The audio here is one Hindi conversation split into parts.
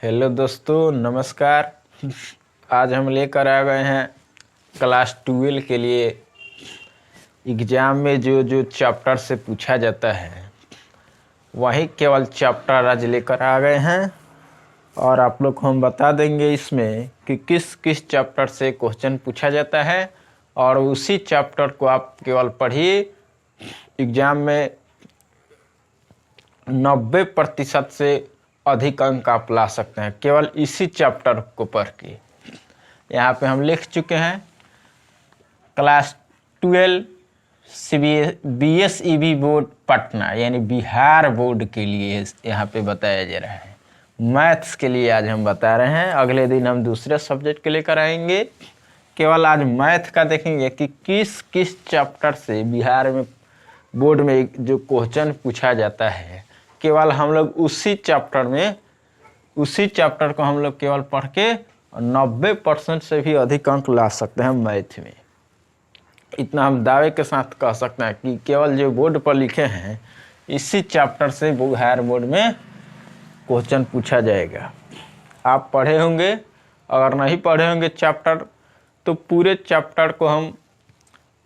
हेलो दोस्तों, नमस्कार। आज हम लेकर आ गए हैं क्लास 12 के लिए एग्ज़ाम में जो चैप्टर से पूछा जाता है वही केवल चैप्टर आज लेकर आ गए हैं और आप लोग को हम बता देंगे इसमें कि किस किस चैप्टर से क्वेश्चन पूछा जाता है और उसी चैप्टर को आप केवल पढ़िए। एग्ज़ाम में 90% से अधिक अंक आप ला सकते हैं केवल इसी चैप्टर को पढ़ के। यहाँ पे हम लिख चुके हैं क्लास 12 BSEB बोर्ड पटना यानी बिहार बोर्ड के लिए यहाँ पे बताया जा रहा है। मैथ्स के लिए आज हम बता रहे हैं, अगले दिन हम दूसरे सब्जेक्ट के लेकर आएंगे। केवल आज मैथ का देखेंगे कि किस किस चैप्टर से बिहार में बोर्ड में जो क्वेश्चन पूछा जाता है केवल हम लोग उसी चैप्टर को हम लोग केवल पढ़ के 90% से भी अधिक अंक ला सकते हैं मैथ में। इतना हम दावे के साथ कह सकते हैं कि केवल जो बोर्ड पर लिखे हैं इसी चैप्टर से बिहार बोर्ड में क्वेश्चन पूछा जाएगा। आप पढ़े होंगे, अगर नहीं पढ़े होंगे चैप्टर तो पूरे चैप्टर को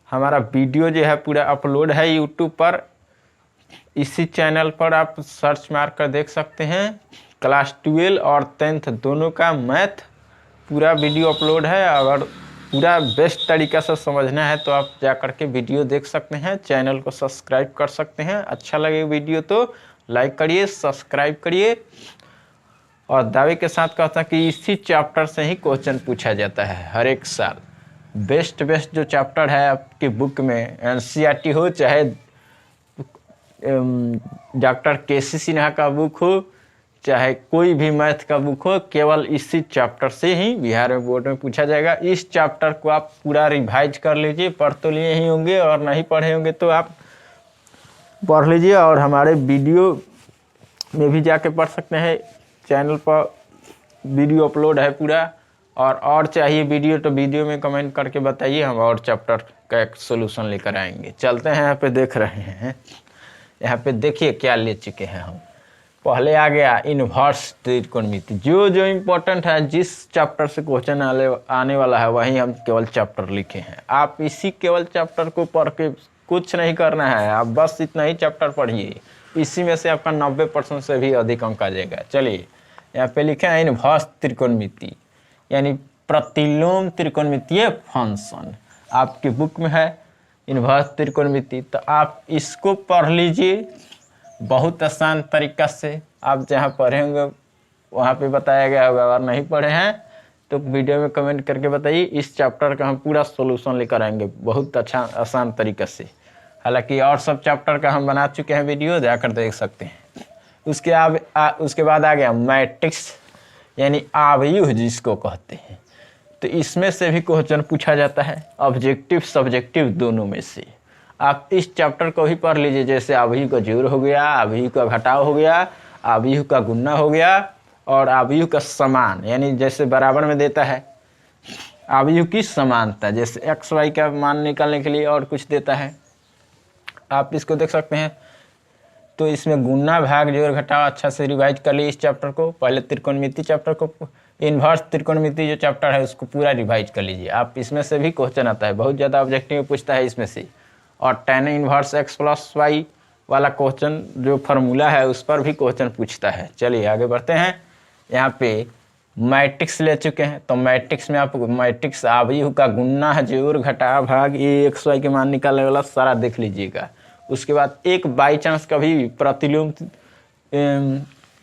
हमारा वीडियो जो है पूरा अपलोड है यूट्यूब पर। इसी चैनल पर आप सर्च मार कर देख सकते हैं। क्लास 12 और 10th दोनों का मैथ पूरा वीडियो अपलोड है। अगर पूरा बेस्ट तरीक़ा से समझना है तो आप जा कर के वीडियो देख सकते हैं। चैनल को सब्सक्राइब कर सकते हैं। अच्छा लगे वीडियो तो लाइक करिए, सब्सक्राइब करिए। और दावे के साथ कहता है कि इसी चैप्टर से ही क्वेश्चन पूछा जाता है हर एक साल। बेस्ट जो चैप्टर है आपकी बुक में, NCERT हो चाहे डॉक्टर KC सिन्हा का बुक हो चाहे कोई भी मैथ का बुक हो, केवल इसी चैप्टर से ही बिहार में बोर्ड में पूछा जाएगा। इस चैप्टर को आप पूरा रिवाइज कर लीजिए। पढ़ तो लिए ही होंगे और नहीं पढ़े होंगे तो आप पढ़ लीजिए और हमारे वीडियो में भी जाके पढ़ सकते हैं। चैनल पर वीडियो अपलोड है पूरा। और चाहिए वीडियो तो वीडियो में कमेंट करके बताइए, हम और चैप्टर का एक सोल्यूशन लेकर आएंगे। चलते हैं, यहाँ पे देख रहे हैं, यहाँ पे देखिए क्या ले चुके हैं हम। पहले आ गया इन्वर्स त्रिकोणमिति। जो इम्पोर्टेंट है, जिस चैप्टर से क्वेश्चन आने वाला है वही हम केवल चैप्टर लिखे हैं। आप इसी केवल चैप्टर को पढ़ के कुछ नहीं करना है, आप बस इतना ही चैप्टर पढ़िए। इसी में से आपका 90% से भी अधिक अंक आ जाएगा। चलिए, यहाँ पे लिखे हैं इन्वर्स त्रिकोणमिति यानी प्रतिलोम त्रिकोणमितीय फंक्शन। आपकी बुक में है इन्वर्स त्रिकोणमिति, तो आप इसको पढ़ लीजिए बहुत आसान तरीक़ा से। आप जहाँ पढ़े होंगे वहाँ पे बताया गया होगा। अगर नहीं पढ़े हैं तो वीडियो में कमेंट करके बताइए। इस चैप्टर का हम पूरा सॉल्यूशन लेकर आएंगे बहुत अच्छा आसान तरीक़े से। हालांकि और सब चैप्टर का हम बना चुके हैं वीडियो, जाकर देख सकते हैं। उसके बाद आ गया मैट्रिक्स यानी आव्यूह जिसको कहते हैं। तो इसमें से भी क्वेश्चन पूछा जाता है, ऑब्जेक्टिव सब्जेक्टिव दोनों में से। आप इस चैप्टर को ही पढ़ लीजिए, जैसे आव्यूह का जोड़ हो गया, आव्यूह का घटाव हो गया, आव्यूह का गुणा हो गया और आव्यूह का समान यानी जैसे बराबर में देता है। आव्यूह की समानता जैसे XY का मान निकालने के लिए और कुछ देता है, आप इसको देख सकते हैं। तो इसमें गुणा भाग जोड़ घटाव अच्छा से रिवाइज कर लिए इस चैप्टर को। पहले त्रिकोणमिति चैप्टर को, इन्वर्स त्रिकोणमिति जो चैप्टर है उसको पूरा रिवाइज कर लीजिए आप। इसमें से भी क्वेश्चन आता है, बहुत ज़्यादा ऑब्जेक्टिव में पूछता है इसमें से। और tan इन्वर्स x + y वाला क्वेश्चन जो फार्मूला है उस पर भी क्वेश्चन पूछता है। चलिए आगे बढ़ते हैं। यहाँ पे मैट्रिक्स ले चुके हैं, तो मैट्रिक्स में आप मैट्रिक्स आव्यूह का गुणा जोड़ घटाव भाग ये XY के मान निकालने वाला सारा देख लीजिएगा। उसके बाद एक बाई चांस कभी प्रतिलोम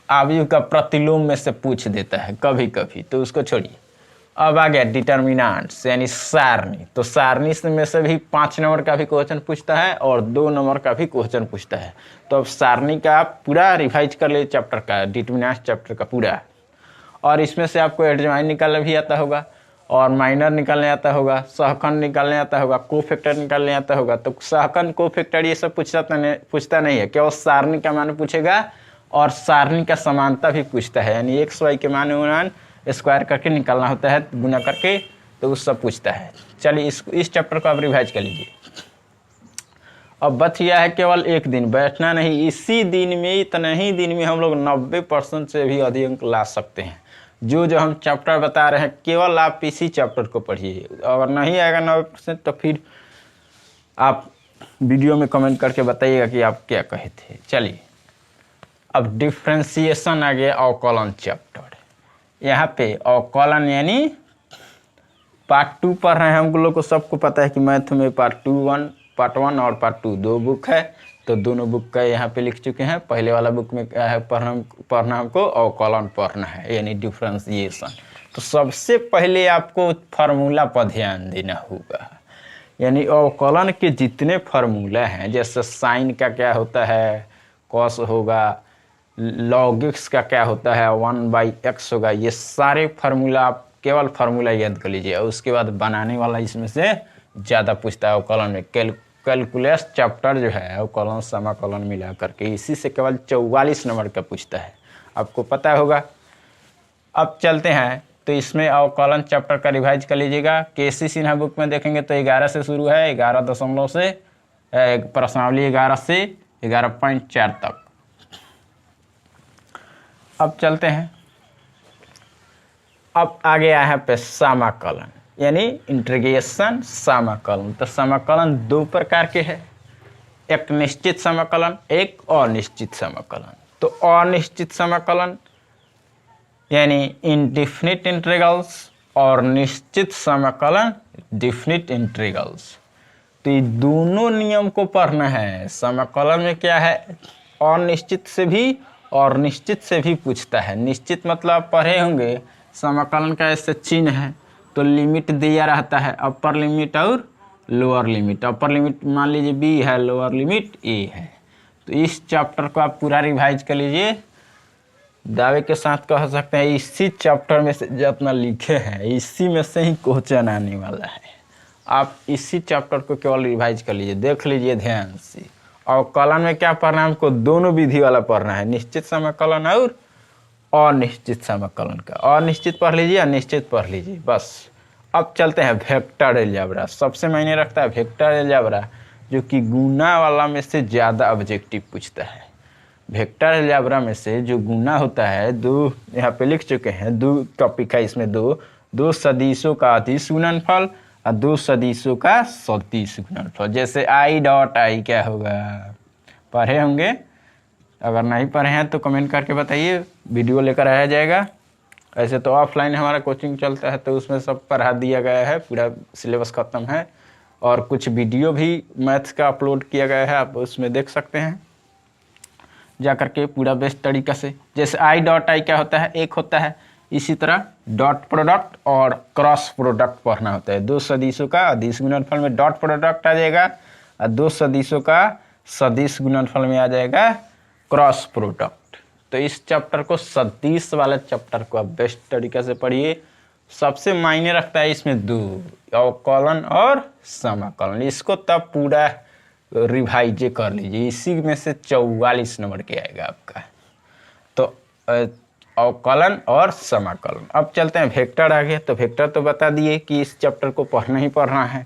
आव्यूह का प्रतिलोम में से पूछ देता है कभी कभी, तो उसको छोड़िए। अब आ गया डिटर्मिनेंट्स यानी सारणी। तो सारणी में से भी 5 नंबर का भी क्वेश्चन पूछता है और 2 नंबर का भी क्वेश्चन पूछता है। तो अब सारणी का आप पूरा रिवाइज कर ले चैप्टर का, डिटर्मिनेंट्स चैप्टर का पूरा। और इसमें से आपको एडजॉइन निकालना भी आता होगा और माइनर निकालने आता होगा, सहखंड निकालने आता होगा, कोफैक्टर निकालने आता होगा। तो सहखंड कोफैक्टर ये सब पूछता नहीं है, केवल सारणी का मान पूछेगा और सारणी का समानता भी पूछता है यानी XY के मान स्क्वायर करके निकालना होता है, गुना करके, तो उस सब पूछता है। चलिए इस चैप्टर को आप रिवाइज कर लीजिए। अब बच गया है केवल एक दिन, बैठना नहीं, इसी दिन में, इतने ही दिन में हम लोग 90% से भी अधिक अंक ला सकते हैं। जो हम चैप्टर बता रहे हैं केवल आप इसी चैप्टर को पढ़िए, अगर नहीं आएगा 90% तो फिर आप वीडियो में कमेंट करके बताइएगा कि आप क्या कहे थे। चलिए अब डिफ्रेंसिएशन आ गया अवकलन चैप्टर। यहाँ पे अवकलन यानी पार्ट 2 पढ़ रहे हैं। हम लोग को सबको पता है कि मैथ में पार्ट 1 और पार्ट 2 दो बुक है, तो दोनों बुक का यहाँ पे लिख चुके हैं। पहले वाला बुक में क्या है, पढ़ना हमको अवकलन पढ़ना है यानी डिफ्रेंसिएशन। तो सबसे पहले आपको फार्मूला पर ध्यान देना होगा, यानी अवकलन के जितने फार्मूला हैं, जैसे साइन का क्या होता है, कॉस होगा, log x का क्या होता है, 1/x होगा, ये सारे फार्मूला आप केवल फार्मूला याद कर लीजिए। और उसके बाद बनाने वाला इसमें से ज़्यादा पूछता है अवकलन में। कैलकुलस चैप्टर जो है अवकलन समाकलन मिला करके इसी से केवल 44 नंबर का पूछता है, आपको पता होगा। अब चलते हैं, तो इसमें अवकलन चैप्टर का रिवाइज कर लीजिएगा। केसी सिन्हा बुक में देखेंगे तो 11 से शुरू है, 11 दशमलव से प्रश्नावली 11 से 11.4 तक। अब चलते हैं, अब आगे आया है पे समाकलन यानी इंटीग्रेशन समाकलन। तो समाकलन दो प्रकार के हैं, एक निश्चित समाकलन, एक अनिश्चित समाकलन। तो अनिश्चित समाकलन यानी इनडिफिनिट इंटीग्रल्स और निश्चित समाकलन डिफिनिट इंटीग्रल्स। तो ये दोनों नियम को पढ़ना है। समाकलन में क्या है, अनिश्चित से भी और निश्चित से भी पूछता है। निश्चित मतलब आप पढ़े होंगे, समाकलन का ऐसे चिन्ह है तो लिमिट दिया रहता है, अपर लिमिट और लोअर लिमिट। अपर लिमिट मान लीजिए b है, लोअर लिमिट a है। तो इस चैप्टर को आप पूरा रिवाइज कर लीजिए। दावे के साथ कह सकते हैं इसी चैप्टर में से जितना लिखे हैं इसी में से ही क्वेश्चन आने वाला है। आप इसी चैप्टर को केवल रिवाइज कर लीजिए, देख लीजिए ध्यान से। अवकलन में क्या पढ़ना है हमको, दोनों विधि वाला पढ़ना है, निश्चित समाकलन और अनिश्चित समाकलन का। अनिश्चित पढ़ लीजिए, अनिश्चित पढ़ लीजिए, बस। अब चलते हैं वेक्टर अलजेब्रा। सबसे मायने रखता है वेक्टर अलजेब्रा, जो कि गुना वाला में से ज़्यादा ऑब्जेक्टिव पूछता है। वेक्टर अलजेब्रा में से जो गुना होता है, दो यहाँ पे लिख चुके हैं, दो टॉपिक है इसमें, दो सदिशों का अदिश गुणनफल और दो सदिशों का सदिश गुणनफल। जैसे i डॉट i क्या होगा, पढ़े होंगे, अगर नहीं पढ़े हैं तो कमेंट करके बताइए, वीडियो लेकर आया जाएगा। ऐसे तो ऑफलाइन हमारा कोचिंग चलता है तो उसमें सब पढ़ा दिया गया है, पूरा सिलेबस खत्म है, और कुछ वीडियो भी मैथ्स का अपलोड किया गया है, आप उसमें देख सकते हैं जा करके पूरा बेस्ट तरीका से। जैसे i डॉट i क्या होता है, एक होता है, इसी तरह डॉट प्रोडक्ट और क्रॉस प्रोडक्ट पढ़ना होता है। दो सदिशों का अदिश गुणनफल में डॉट प्रोडक्ट आ जाएगा और दो सदिशों का सदिश गुणनफल में आ जाएगा क्रॉस प्रोडक्ट। तो इस चैप्टर को, सदिश वाले चैप्टर को आप बेस्ट तरीके से पढ़िए। सबसे मायने रखता है इसमें दो, अवकलन और समाकलन। इसको तब पूरा रिवाइज कर लीजिए, इसी में से 44 नंबर के आएगा आपका। तो अवकलन और समाकलन। अब चलते हैं वेक्टर आगे। तो वेक्टर तो बता दिए कि इस चैप्टर को पढ़ना ही पढ़ना है।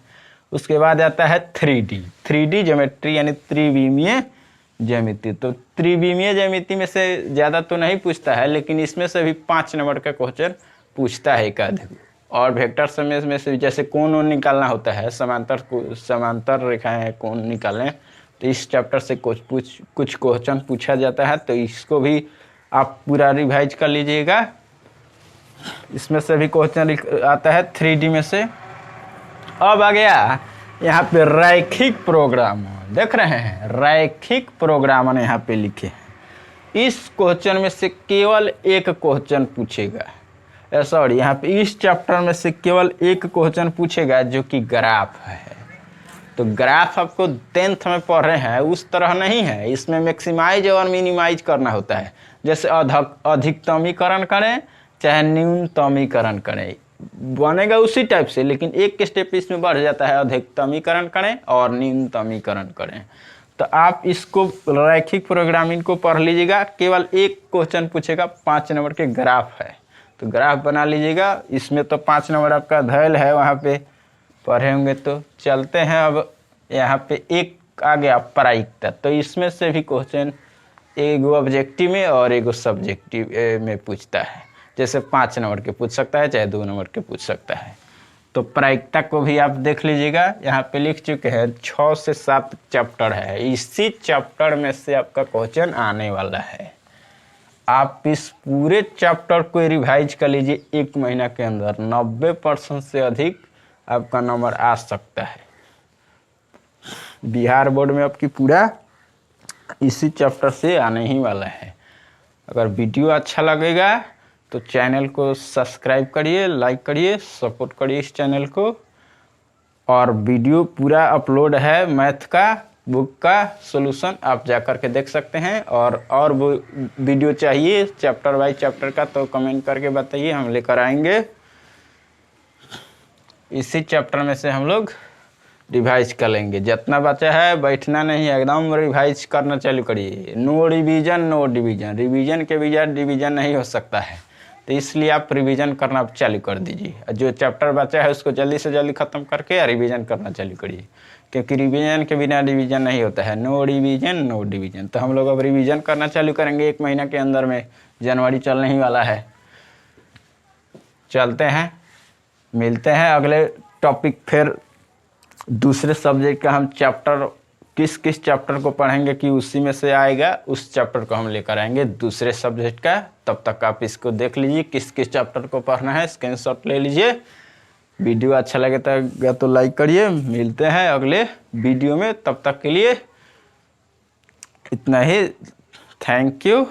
उसके बाद आता है 3D ज्योमेट्री यानी त्रिविमीय ज्यामिति। तो त्रिविमीय ज्यामिति में से ज़्यादा तो नहीं पूछता है, लेकिन इसमें से भी 5 नंबर का क्वेश्चन पूछता है एक आधे। और वेक्टर समय में से जैसे कोण निकालना होता है, समांतर रेखाएं कोण निकालें, तो इस चैप्टर से कुछ क्वेश्चन पूछा जाता है। तो इसको भी आप पूरा रिवाइज कर लीजिएगा। इसमें से भी क्वेश्चन आता है 3D में से। अब आ गया यहाँ पे रैखिक प्रोग्राम, देख रहे हैं, रैखिक प्रोग्रामन यहाँ पे लिखे हैं। इस क्वेश्चन में से केवल एक क्वेश्चन पूछेगा, सॉरी, यहाँ पे इस चैप्टर में से केवल एक क्वेश्चन पूछेगा जो कि ग्राफ है। तो ग्राफ आपको 10th में पढ़ रहे हैं उस तरह नहीं है, इसमें मैक्सिमाइज और मिनिमाइज करना होता है। जैसे अधिकतमीकरण करें चाहे न्यूनतमीकरण करें, बनेगा उसी टाइप से, लेकिन एक स्टेप इसमें बढ़ जाता है, अधिकतमीकरण करें और न्यूनतमीकरण करें। तो आप इसको रैखिक प्रोग्रामिंग को पढ़ लीजिएगा। केवल एक क्वेश्चन पूछेगा, 5 नंबर के ग्राफ है, तो ग्राफ बना लीजिएगा। इसमें तो 5 नंबर आपका धैल है, वहाँ पे पढ़े होंगे। तो चलते हैं अब यहाँ पे एक आ गया प्रायिकता, तो इसमें से भी क्वेश्चन एगो ऑब्जेक्टिव में और एगो सब्जेक्टिव में पूछता है। जैसे 5 नंबर के पूछ सकता है, चाहे 2 नंबर के पूछ सकता है। तो प्रायिकता को भी आप देख लीजिएगा, यहाँ पे लिख चुके हैं 6 से 7 चैप्टर है, इसी चैप्टर में से आपका क्वेश्चन आने वाला है। आप इस पूरे चैप्टर को रिवाइज कर लीजिए 1 महीना के अंदर, 90% से अधिक आपका नंबर आ सकता है। बिहार बोर्ड में आपकी पूरा इसी चैप्टर से आने ही वाला है। अगर वीडियो अच्छा लगेगा तो चैनल को सब्सक्राइब करिए, लाइक करिए, सपोर्ट करिए इस चैनल को। और वीडियो पूरा अपलोड है, मैथ का बुक का सॉल्यूशन आप जाकर के देख सकते हैं। और वो वीडियो चाहिए चैप्टर बाय चैप्टर का तो कमेंट करके बताइए, हम लेकर आएंगे। इसी चैप्टर में से हम लोग रिवाइज कर लेंगे। जितना बचा है बैठना नहीं, एकदम रिवाइज करना चालू करिए। No revision no division, revision के बजाय डिवीजन नहीं हो सकता है, तो इसलिए आप रिवीजन करना चालू कर दीजिए। जो चैप्टर बचा है उसको जल्दी से जल्दी ख़त्म करके रिवीजन करना चालू करिए, क्योंकि रिवीजन के बिना डिवीजन नहीं होता है। No revision no division. तो हम लोग अब रिवीजन करना चालू करेंगे 1 महीना के अंदर में, जनवरी चलने ही वाला है। चलते हैं, मिलते हैं अगले टॉपिक। फिर दूसरे सब्जेक्ट का हम चैप्टर किस किस चैप्टर को पढ़ेंगे कि उसी में से आएगा, उस चैप्टर को हम लेकर आएंगे दूसरे सब्जेक्ट का। तब तक आप इसको देख लीजिए किस किस चैप्टर को पढ़ना है, स्क्रीनशॉट ले लीजिए। वीडियो अच्छा लगे तो लाइक करिए। मिलते हैं अगले वीडियो में, तब तक के लिए इतना ही। Thank you.